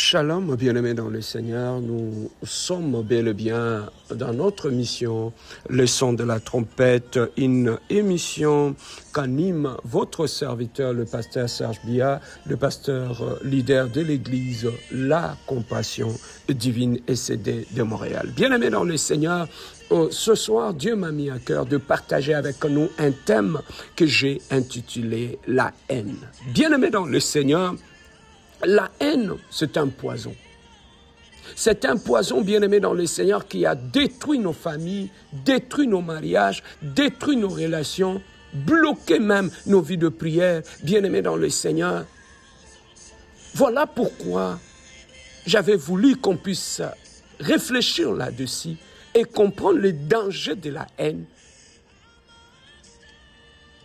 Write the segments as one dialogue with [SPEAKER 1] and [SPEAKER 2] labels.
[SPEAKER 1] Shalom, bien-aimés dans le Seigneur, nous sommes bel et bien dans notre mission, le son de la trompette, une émission qu'anime votre serviteur, le pasteur Serge Bia, le pasteur leader de l'église La Compassion Divine SCD de Montréal. Bien-aimés dans le Seigneur, ce soir, Dieu m'a mis à cœur de partager avec nous un thème que j'ai intitulé « La haine ». Bien-aimés dans le Seigneur, la haine, c'est un poison. C'est un poison, bien-aimé dans le Seigneur, qui a détruit nos familles, détruit nos mariages, détruit nos relations, bloqué même nos vies de prière, bien-aimé dans le Seigneur. Voilà pourquoi j'avais voulu qu'on puisse réfléchir là-dessus et comprendre les dangers de la haine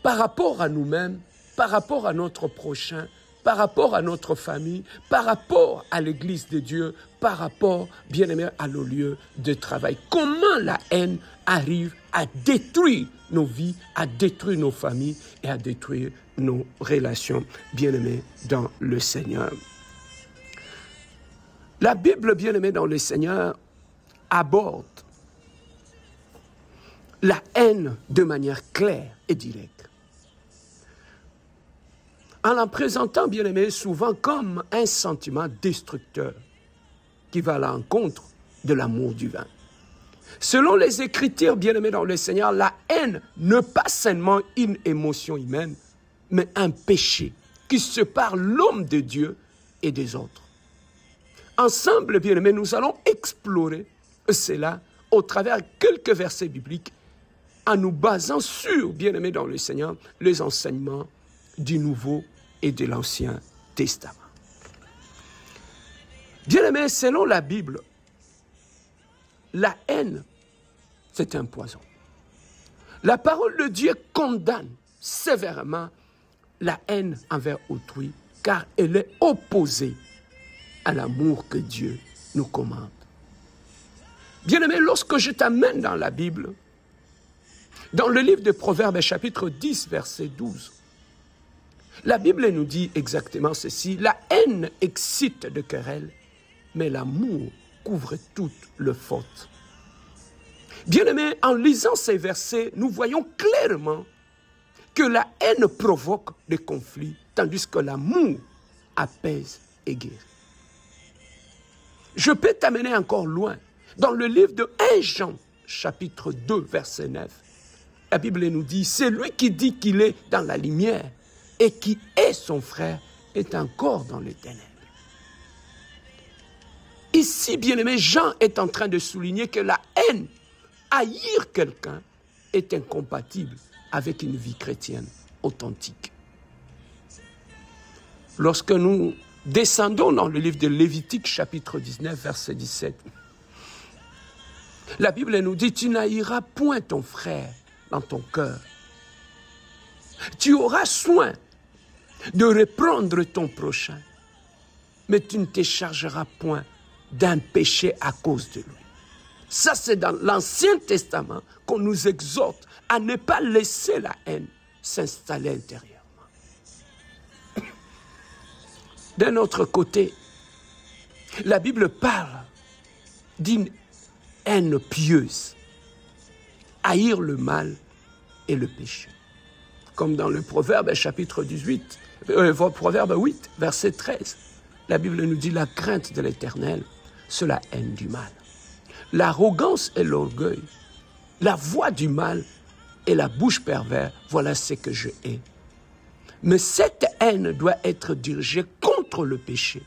[SPEAKER 1] par rapport à nous-mêmes, par rapport à notre prochain, par rapport à notre famille, par rapport à l'Église de Dieu, par rapport, bien aimé, à nos lieux de travail. Comment la haine arrive à détruire nos vies, à détruire nos familles et à détruire nos relations, bien aimés, dans le Seigneur. La Bible, bien aimée dans le Seigneur, aborde la haine de manière claire et directe. En la présentant, bien aimé, souvent comme un sentiment destructeur qui va à l'encontre de l'amour divin. Selon les Écritures, bien aimés dans le Seigneur, la haine n'est pas seulement une émotion humaine, mais un péché qui sépare l'homme de Dieu et des autres. Ensemble, bien aimés, nous allons explorer cela au travers de quelques versets bibliques en nous basant sur, bien aimés dans le Seigneur, les enseignements du Nouveau et de l'Ancien Testament. Bien-aimés, selon la Bible, la haine, c'est un poison. La parole de Dieu condamne sévèrement la haine envers autrui, car elle est opposée à l'amour que Dieu nous commande. Bien-aimés, lorsque je t'amène dans la Bible, dans le livre de Proverbes, chapitre 10, verset 12, la Bible nous dit exactement ceci: la haine excite de querelles, mais l'amour couvre toutes les fautes. Bien-aimés, en lisant ces versets, nous voyons clairement que la haine provoque des conflits, tandis que l'amour apaise et guérit. Je peux t'amener encore loin. Dans le livre de 1 Jean, chapitre 2, verset 9, la Bible nous dit: celui qui dit qu'il est dans la lumière et qui est son frère est encore dans les ténèbres. Ici, bien-aimé, Jean est en train de souligner que la haine, haïr quelqu'un, est incompatible avec une vie chrétienne authentique. Lorsque nous descendons dans le livre de Lévitique, chapitre 19, verset 17, la Bible nous dit: tu n'haïras point ton frère dans ton cœur. Tu auras soin de reprendre ton prochain, mais tu ne te chargeras point d'un péché à cause de lui. Ça, c'est dans l'Ancien Testament qu'on nous exhorte à ne pas laisser la haine s'installer intérieurement. D'un autre côté, la Bible parle d'une haine pieuse, haïr le mal et le péché. Comme dans le Proverbe, chapitre 18, Proverbe 8, verset 13. La Bible nous dit: la crainte de l'Éternel, c'est la haine du mal. L'arrogance et l'orgueil, la voix du mal et la bouche perverse, voilà ce que je hais. Mais cette haine doit être dirigée contre le péché,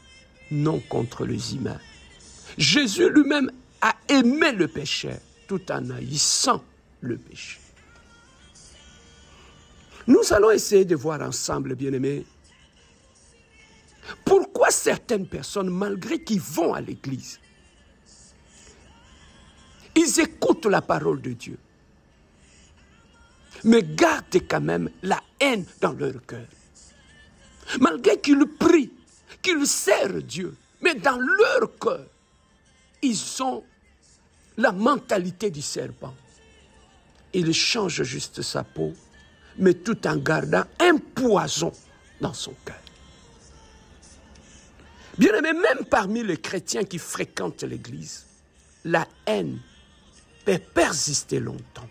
[SPEAKER 1] non contre les humains. Jésus lui-même a aimé le péché tout en haïssant le péché. Nous allons essayer de voir ensemble, bien-aimés, pourquoi certaines personnes, malgré qu'ils vont à l'église, ils écoutent la parole de Dieu, mais gardent quand même la haine dans leur cœur. Malgré qu'ils prient, qu'ils servent Dieu, mais dans leur cœur, ils ont la mentalité du serpent. Ils changent juste sa peau, mais tout en gardant un poison dans son cœur. Bien-aimés, même parmi les chrétiens qui fréquentent l'Église, la haine peut persister longtemps.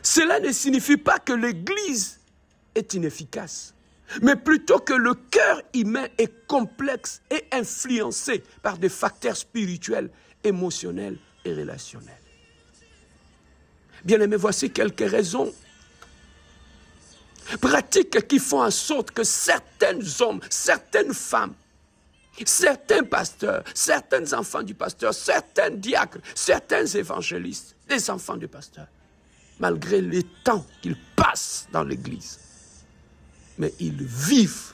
[SPEAKER 1] Cela ne signifie pas que l'Église est inefficace, mais plutôt que le cœur humain est complexe et influencé par des facteurs spirituels, émotionnels et relationnels. Bien-aimés, voici quelques raisons pratiques qui font en sorte que certains hommes, certaines femmes, certains pasteurs, certains enfants du pasteur, certains diacres, certains évangélistes, des enfants du pasteur, malgré les temps qu'ils passent dans l'Église, mais ils vivent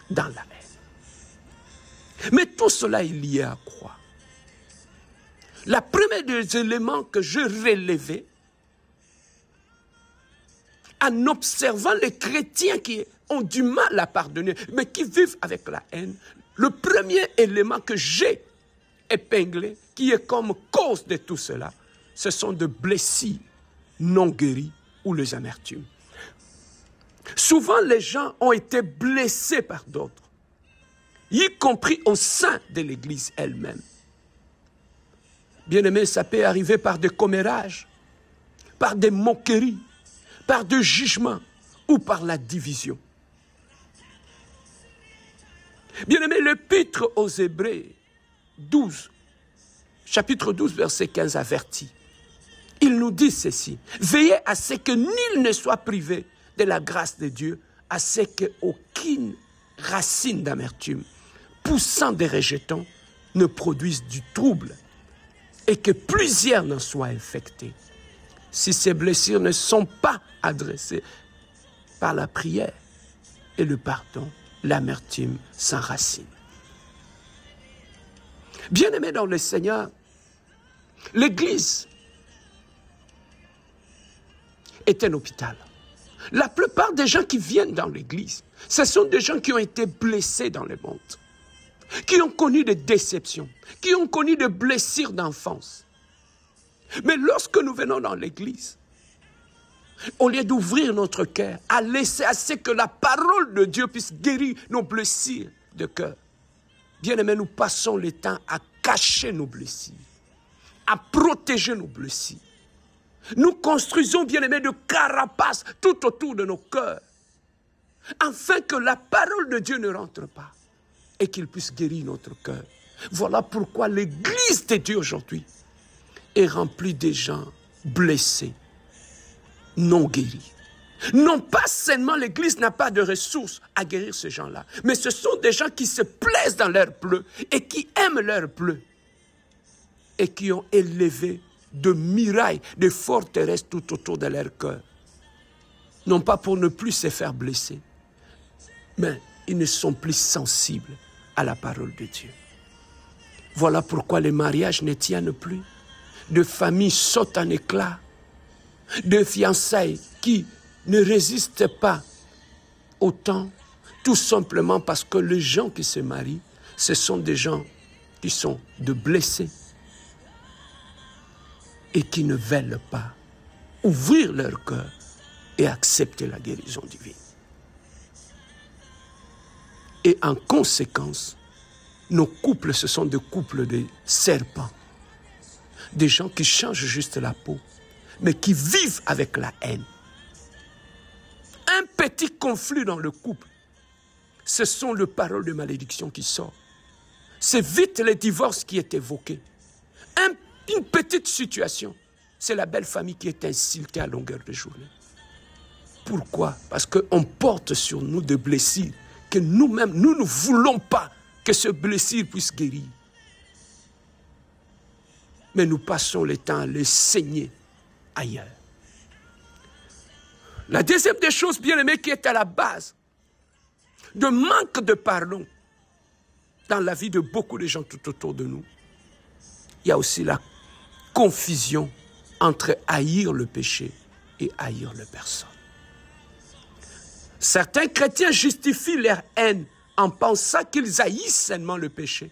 [SPEAKER 1] dans la haine. Mais tout cela est lié à quoi? Le premier des éléments que je relevais, en observant les chrétiens qui ont du mal à pardonner, mais qui vivent avec la haine, le premier élément que j'ai épinglé, qui est comme cause de tout cela, ce sont des blessures non guéries ou les amertumes. Souvent, les gens ont été blessés par d'autres, y compris au sein de l'Église elle-même. Bien-aimé, ça peut arriver par des commérages, par des moqueries, par des jugements ou par la division. Bien-aimé, l'épître aux Hébreux 12, chapitre 12, verset 15 avertit. Il nous dit ceci: veillez à ce que nul ne soit privé de la grâce de Dieu, à ce qu'aucune racine d'amertume, poussant des rejetons, ne produise du trouble et que plusieurs n'en soient infectés. Si ces blessures ne sont pas adressées par la prière et le pardon, l'amertume s'enracine. Bien-aimés dans le Seigneur, l'Église est un hôpital. La plupart des gens qui viennent dans l'Église, ce sont des gens qui ont été blessés dans le monde, qui ont connu des déceptions, qui ont connu des blessures d'enfance. Mais lorsque nous venons dans l'Église, au lieu d'ouvrir notre cœur, à laisser à ce que la parole de Dieu puisse guérir nos blessures de cœur, bien-aimés, nous passons le temps à cacher nos blessures, à protéger nos blessures. Nous construisons, bien-aimés, de carapaces tout autour de nos cœurs, afin que la parole de Dieu ne rentre pas et qu'il puisse guérir notre cœur. Voilà pourquoi l'Église de Dieu aujourd'hui est remplie de gens blessés, non guéris. Non pas seulement l'Église n'a pas de ressources à guérir ces gens-là, mais ce sont des gens qui se plaisent dans leur pleu et qui aiment leur pleu et qui ont élevé de murailles, de forteresses tout autour de leur cœur. Non pas pour ne plus se faire blesser, mais ils ne sont plus sensibles à la parole de Dieu. Voilà pourquoi les mariages ne tiennent plus, de familles sautent en éclats, de fiançailles qui ne résistent pas au temps, tout simplement parce que les gens qui se marient, ce sont des gens qui sont de blessés et qui ne veulent pas ouvrir leur cœur et accepter la guérison divine. Et en conséquence, nos couples, ce sont des couples de serpents, des gens qui changent juste la peau, mais qui vivent avec la haine. Un petit conflit dans le couple, ce sont les paroles de malédiction qui sortent. C'est vite le divorce qui est évoqué. Une petite situation, c'est la belle famille qui est insultée à longueur de journée. Pourquoi? Parce qu'on porte sur nous des blessures que nous-mêmes, nous ne voulons pas que ce blessure puisse guérir. Mais nous passons le temps à les saigner ailleurs. La deuxième des choses, bien aimées, qui est à la base de manque de pardon dans la vie de beaucoup de gens tout autour de nous, il y a aussi la confusion entre haïr le péché et haïr les personnes. Certains chrétiens justifient leur haine en pensant qu'ils haïssent seulement le péché.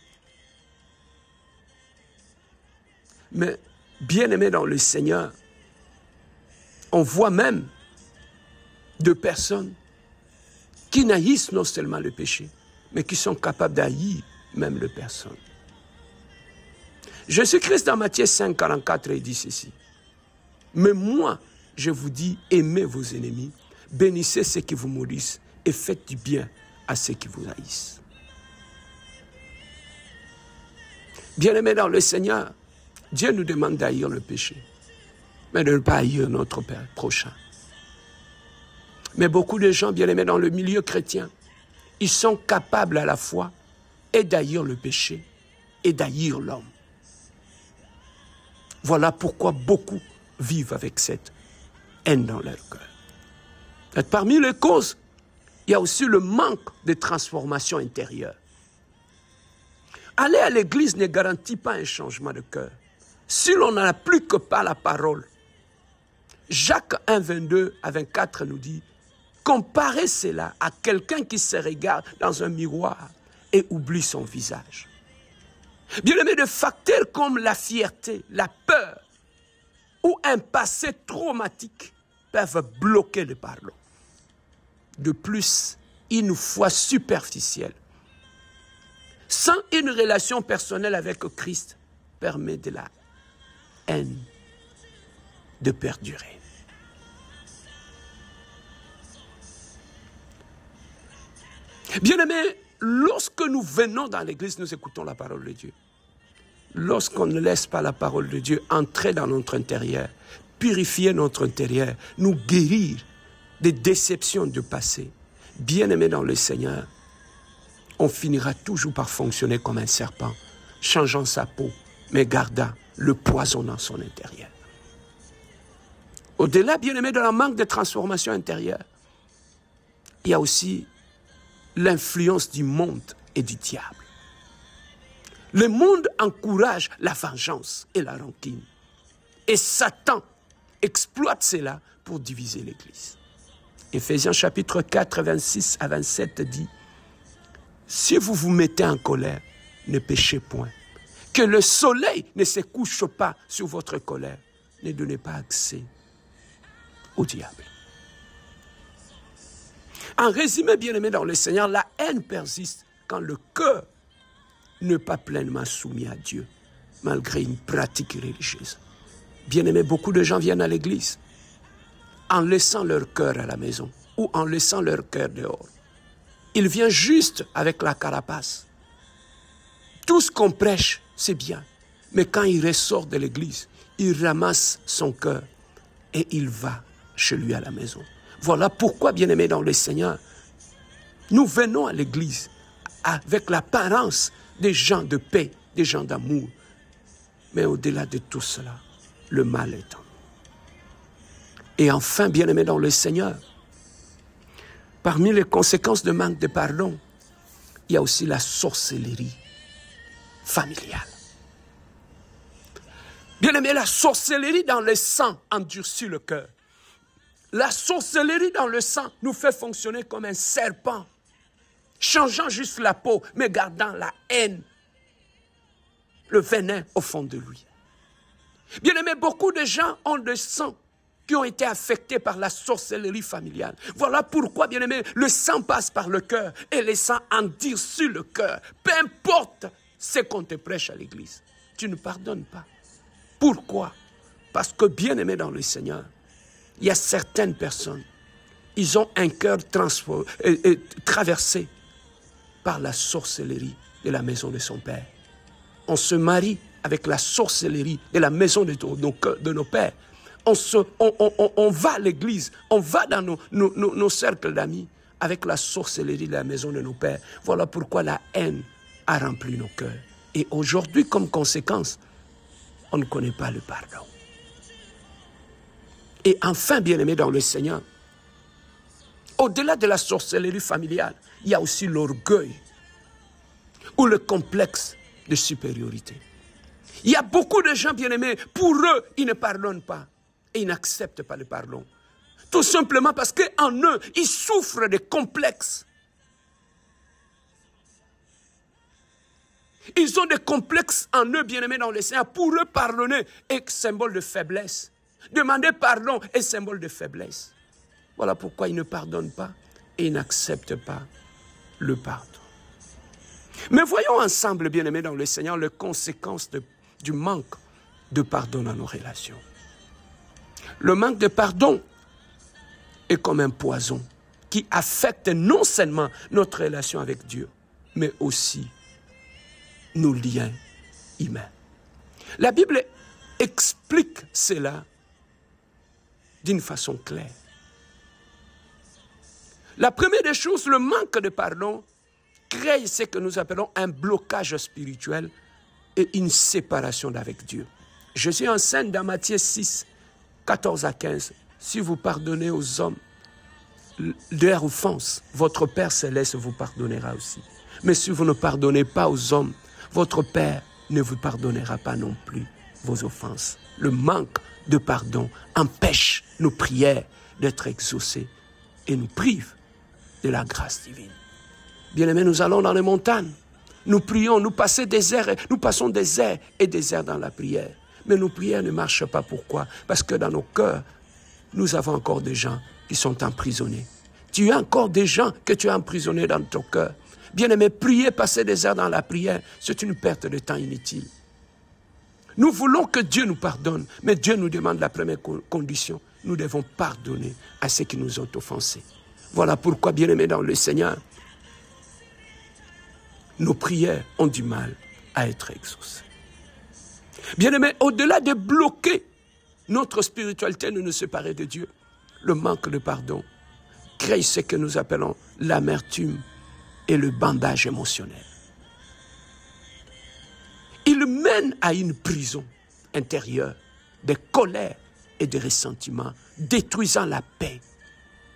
[SPEAKER 1] Mais, bien-aimés dans le Seigneur, on voit même de personnes qui n'haïssent non seulement le péché, mais qui sont capables d'haïr même les personnes. Jésus-Christ dans Matthieu 5, 44, il dit ceci. Mais moi, je vous dis, aimez vos ennemis, bénissez ceux qui vous maudissent et faites du bien à ceux qui vous haïssent. Bien-aimés dans le Seigneur, Dieu nous demande d'haïr le péché, mais de ne pas haïr notre Père prochain. Mais beaucoup de gens, bien-aimés dans le milieu chrétien, ils sont capables à la fois et d'haïr le péché et d'haïr l'homme. Voilà pourquoi beaucoup vivent avec cette haine dans leur cœur. Et parmi les causes, il y a aussi le manque de transformation intérieure. Aller à l'église ne garantit pas un changement de cœur. Si l'on n'applique pas la parole, Jacques 1, 22 à 24 nous dit, comparez cela à quelqu'un qui se regarde dans un miroir et oublie son visage. Bien-aimés, de facteurs comme la fierté, la peur ou un passé traumatique peuvent bloquer le pardon. De plus, une foi superficielle, sans une relation personnelle avec Christ, permet de la haine de perdurer. Bien-aimés, lorsque nous venons dans l'église, nous écoutons la parole de Dieu. Lorsqu'on ne laisse pas la parole de Dieu entrer dans notre intérieur, purifier notre intérieur, nous guérir des déceptions du passé, bien-aimés dans le Seigneur, on finira toujours par fonctionner comme un serpent, changeant sa peau, mais gardant le poison dans son intérieur. Au-delà, bien-aimés, de la manque de transformation intérieure, il y a aussi l'influence du monde et du diable. Le monde encourage la vengeance et la rancune. Et Satan exploite cela pour diviser l'Église. Éphésiens chapitre 4, 26 à 27 dit, « Si vous vous mettez en colère, ne péchez point. Que le soleil ne se couche pas sur votre colère. Ne donnez pas accès au diable. » En résumé, bien-aimé dans le Seigneur, la haine persiste quand le cœur n'est pas pleinement soumis à Dieu, malgré une pratique religieuse. Bien-aimé, beaucoup de gens viennent à l'église en laissant leur cœur à la maison ou en laissant leur cœur dehors. Ils viennent juste avec la carapace. Tout ce qu'on prêche, c'est bien. Mais quand il ressort de l'église, il ramasse son cœur et il va chez lui à la maison. Voilà pourquoi, bien-aimés dans le Seigneur, nous venons à l'église avec l'apparence des gens de paix, des gens d'amour. Mais au-delà de tout cela, le mal est en nous. Et enfin, bien-aimés dans le Seigneur, parmi les conséquences de manque de pardon, il y a aussi la sorcellerie familiale. Bien-aimés, la sorcellerie dans le sang endurcit le cœur. La sorcellerie dans le sang nous fait fonctionner comme un serpent, changeant juste la peau, mais gardant la haine, le venin au fond de lui. Bien-aimés, beaucoup de gens ont le sang qui ont été affectés par la sorcellerie familiale. Voilà pourquoi, bien-aimés, le sang passe par le cœur et le sang endurcit le cœur. Peu importe ce qu'on te prêche à l'église, tu ne pardonnes pas. Pourquoi? Parce que, bien-aimés dans le Seigneur, il y a certaines personnes, ils ont un cœur traversé par la sorcellerie de la maison de son père. On se marie avec la sorcellerie de la maison de nos pères. On va à l'église, on va dans nos cercles d'amis avec la sorcellerie de la maison de nos pères. Voilà pourquoi la haine a rempli nos cœurs. Et aujourd'hui, comme conséquence, on ne connaît pas le pardon. Et enfin, bien-aimés dans le Seigneur, au-delà de la sorcellerie familiale, il y a aussi l'orgueil ou le complexe de supériorité. Il y a beaucoup de gens, bien-aimés, pour eux, ils ne pardonnent pas et ils n'acceptent pas le pardon. Tout simplement parce qu'en eux, ils souffrent de complexes. Ils ont des complexes en eux, bien-aimés dans le Seigneur. Pour eux, pardonner est symbole de faiblesse. Demander pardon est symbole de faiblesse. Voilà pourquoi ils ne pardonnent pas et ils n'acceptent pas le pardon. Mais voyons ensemble, bien-aimés dans le Seigneur, les conséquences du manque de pardon dans nos relations. Le manque de pardon est comme un poison qui affecte non seulement notre relation avec Dieu, mais aussi nos liens humains. La Bible explique cela d'une façon claire. La première des choses, le manque de pardon crée ce que nous appelons un blocage spirituel et une séparation d'avec Dieu. Jésus enseigne dans Matthieu 6, 14 à 15, si vous pardonnez aux hommes leurs offenses, votre Père Céleste vous pardonnera aussi. Mais si vous ne pardonnez pas aux hommes, votre Père ne vous pardonnera pas non plus vos offenses. Le manque de pardon empêche nos prières d'être exaucées et nous prive de la grâce divine. Bien-aimés, nous allons dans les montagnes. Nous prions, nous passons des heures et des heures dans la prière. Mais nos prières ne marchent pas. Pourquoi? Parce que dans nos cœurs, nous avons encore des gens qui sont emprisonnés. Tu as encore des gens que tu as emprisonnés dans ton cœur. Bien-aimés, prier, passer des heures dans la prière, c'est une perte de temps inutile. Nous voulons que Dieu nous pardonne, mais Dieu nous demande la première condition. Nous devons pardonner à ceux qui nous ont offensés. Voilà pourquoi, bien-aimés dans le Seigneur, nos prières ont du mal à être exaucées. Bien-aimés, au-delà de bloquer notre spiritualité, de nous séparer de Dieu, le manque de pardon crée ce que nous appelons l'amertume et le bandage émotionnel. Il mène à une prison intérieure de colère et de ressentiment, détruisant la paix.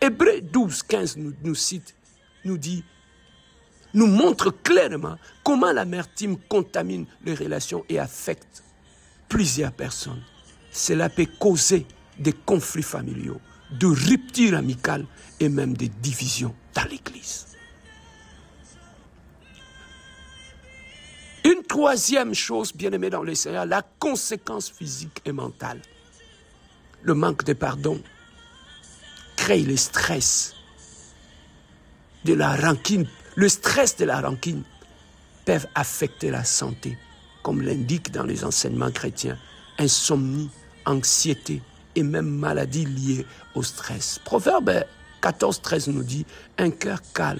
[SPEAKER 1] Hébreux 12, 15 nous montre clairement comment l'amertume contamine les relations et affecte plusieurs personnes. Cela peut causer des conflits familiaux, de ruptures amicales et même des divisions dans l'Église. Une troisième chose, bien-aimée dans le Seigneur, la conséquence physique et mentale. Le manque de pardon crée le stress de la rancune. Le stress de la rancune peuvent affecter la santé, comme l'indique dans les enseignements chrétiens, insomnie, anxiété et même maladies liées au stress. Proverbe 14, 13 nous dit, un cœur calme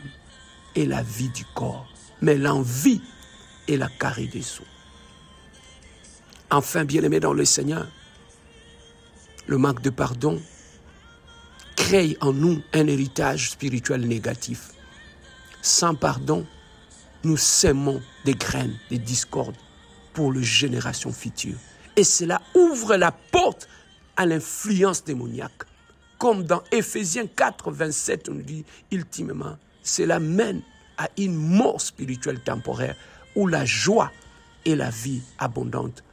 [SPEAKER 1] est la vie du corps, mais l'envie est la carie des os. Enfin, bien-aimés dans le Seigneur, le manque de pardon crée en nous un héritage spirituel négatif. Sans pardon, nous sèmons des graines, des discordes pour les générations futures. Et cela ouvre la porte à l'influence démoniaque. Comme dans Éphésiens 4, 27, on nous dit ultimement, cela mène à une mort spirituelle temporaire où la joie et la vie abondante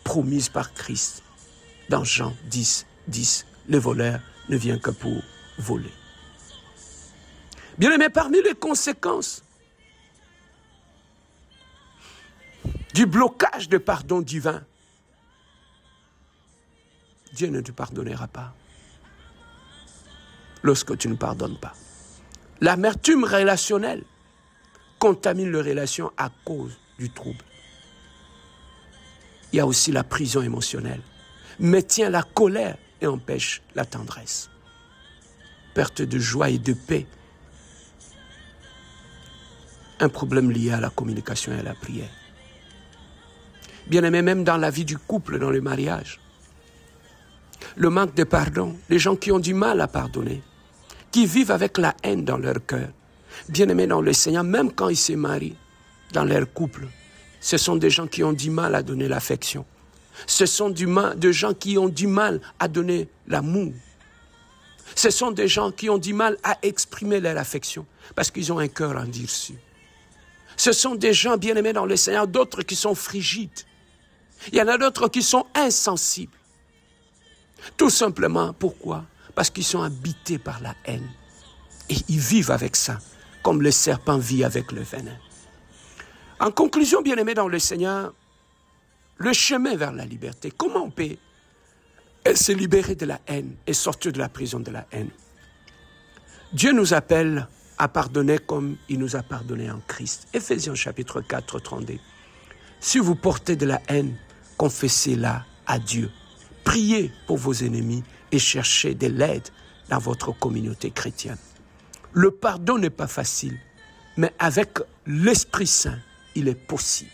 [SPEAKER 1] promise par Christ. Dans Jean 10, 10, le voleur ne vient que pour voler. Bien-aimés, parmi les conséquences du blocage de pardon divin, Dieu ne te pardonnera pas lorsque tu ne pardonnes pas. L'amertume relationnelle contamine les relations à cause du trouble. Il y a aussi la prison émotionnelle, maintient la colère et empêche la tendresse. Perte de joie et de paix. Un problème lié à la communication et à la prière. Bien-aimé, même dans la vie du couple, dans le mariage, le manque de pardon, les gens qui ont du mal à pardonner, qui vivent avec la haine dans leur cœur, bien-aimés dans le Seigneur, même quand ils se marient dans leur couple, ce sont des gens qui ont du mal à donner l'affection. Ce sont des gens qui ont du mal à donner l'amour. Ce sont des gens qui ont du mal à exprimer leur affection parce qu'ils ont un cœur endurci. Ce sont des gens bien-aimés dans le Seigneur, d'autres qui sont frigides. Il y en a d'autres qui sont insensibles. Tout simplement, pourquoi? Parce qu'ils sont habités par la haine. Et ils vivent avec ça, comme le serpent vit avec le venin. En conclusion, bien-aimés dans le Seigneur, le chemin vers la liberté, comment on peut se libérer de la haine et sortir de la prison de la haine? Dieu nous appelle à pardonner comme il nous a pardonné en Christ. Éphésiens chapitre 4, 32. Si vous portez de la haine, confessez-la à Dieu. Priez pour vos ennemis et cherchez de l'aide dans votre communauté chrétienne. Le pardon n'est pas facile, mais avec l'Esprit Saint, il est possible.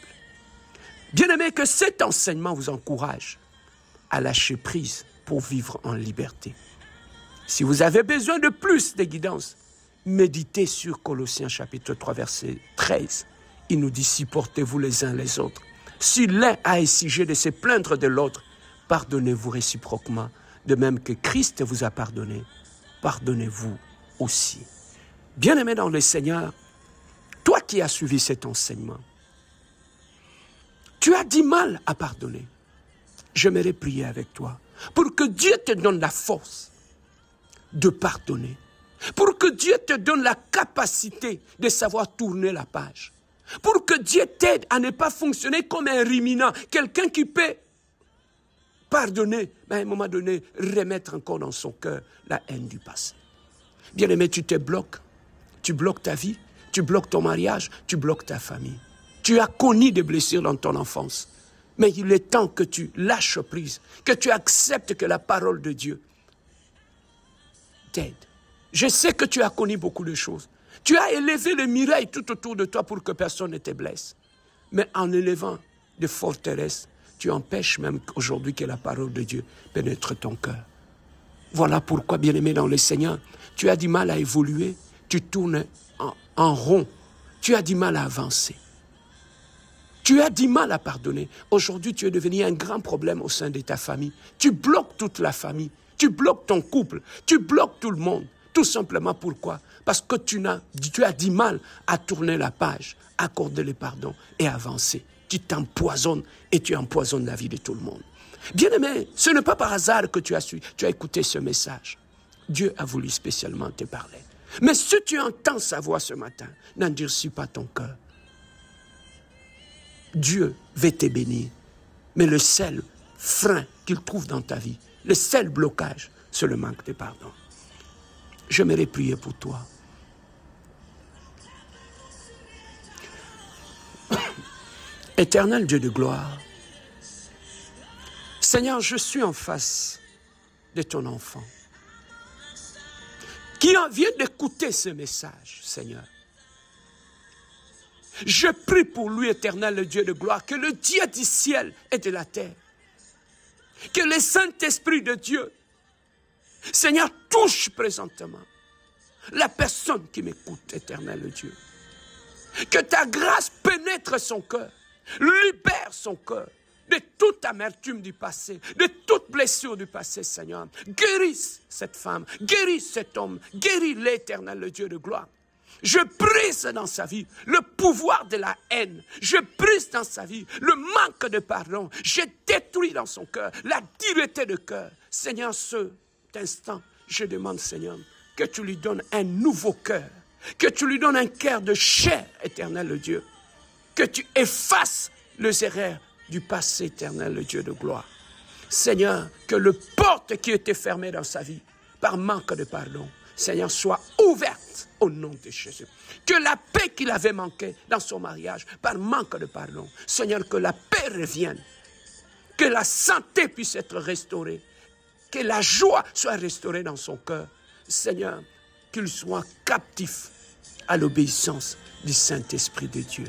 [SPEAKER 1] Bien-aimés, que cet enseignement vous encourage à lâcher prise pour vivre en liberté. Si vous avez besoin de plus de guidance, méditez sur Colossiens chapitre 3, verset 13. Il nous dit, supportez-vous les uns les autres. Si l'un a exigé de se plaindre de l'autre, pardonnez-vous réciproquement. De même que Christ vous a pardonné, pardonnez-vous aussi. Bien-aimé dans le Seigneur, toi qui as suivi cet enseignement, tu as du mal à pardonner. J'aimerais prier avec toi pour que Dieu te donne la force de pardonner, pour que Dieu te donne la capacité de savoir tourner la page, pour que Dieu t'aide à ne pas fonctionner comme un ruminant, quelqu'un qui peut pardonner, mais à un moment donné, remettre encore dans son cœur la haine du passé. Bien-aimé, tu te bloques. Tu bloques ta vie, tu bloques ton mariage, tu bloques ta famille. Tu as connu des blessures dans ton enfance. Mais il est temps que tu lâches prise, que tu acceptes que la parole de Dieu t'aide. Je sais que tu as connu beaucoup de choses. Tu as élevé les murailles tout autour de toi pour que personne ne te blesse. Mais en élevant des forteresses, tu empêches même aujourd'hui que la parole de Dieu pénètre ton cœur. Voilà pourquoi, bien-aimé dans le Seigneur, tu as du mal à évoluer, tu tournes en rond, tu as du mal à avancer. Tu as du mal à pardonner. Aujourd'hui, tu es devenu un grand problème au sein de ta famille. Tu bloques toute la famille, tu bloques ton couple, tu bloques tout le monde. Tout simplement pourquoi? Parce que tu as du mal à tourner la page, accorder le pardon et avancer. Tu t'empoisonnes et tu empoisonnes la vie de tout le monde. Bien-aimé, ce n'est pas par hasard que tu as écouté ce message. Dieu a voulu spécialement te parler. Mais si tu entends sa voix ce matin, n'endurcis pas ton cœur. Dieu veut te bénir. Mais le seul frein qu'il trouve dans ta vie, le seul blocage, c'est le manque de pardon. J'aimerais prier pour toi. Éternel Dieu de gloire, Seigneur, je suis en face de ton enfant qui vient d'écouter ce message, Seigneur. Je prie pour lui, éternel le Dieu de gloire, que le Dieu du ciel et de la terre, que le Saint-Esprit de Dieu, Seigneur, touche présentement la personne qui m'écoute, éternel le Dieu. Que ta grâce pénètre son cœur, libère son cœur de toute amertume du passé, de toute blessure du passé, Seigneur. Guérisse cette femme, guérisse cet homme, guéris l'Éternel, le Dieu de gloire. Je brise dans sa vie le pouvoir de la haine. Je brise dans sa vie le manque de pardon. Je détruis dans son cœur la dureté de cœur. Seigneur, cet instant, je demande, Seigneur, que tu lui donnes un nouveau cœur. Que tu lui donnes un cœur de chair, éternel le Dieu. Que tu effaces les erreurs du passé, éternel le Dieu de gloire. Seigneur, que le porte qui était fermée dans sa vie par manque de pardon, Seigneur, soit ouverte au nom de Jésus. Que la paix qu'il avait manquée dans son mariage par manque de pardon, Seigneur, que la paix revienne. Que la santé puisse être restaurée. Que la joie soit restaurée dans son cœur. Seigneur, qu'il soit captif à l'obéissance du Saint-Esprit de Dieu.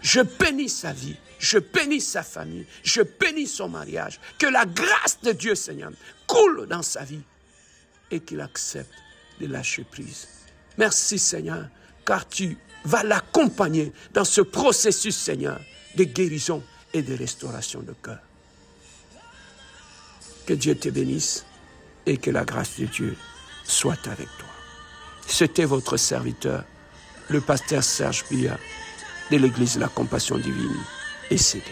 [SPEAKER 1] Je bénis sa vie, je bénis sa famille, je bénis son mariage. Que la grâce de Dieu, Seigneur, coule dans sa vie et qu'il accepte de lâcher prise. Merci, Seigneur, car tu vas l'accompagner dans ce processus, Seigneur, de guérison et de restauration de cœur. Que Dieu te bénisse et que la grâce de Dieu soit avec toi. C'était votre serviteur, le pasteur Serge Biya, de l'Église de la Compassion Divine et CD.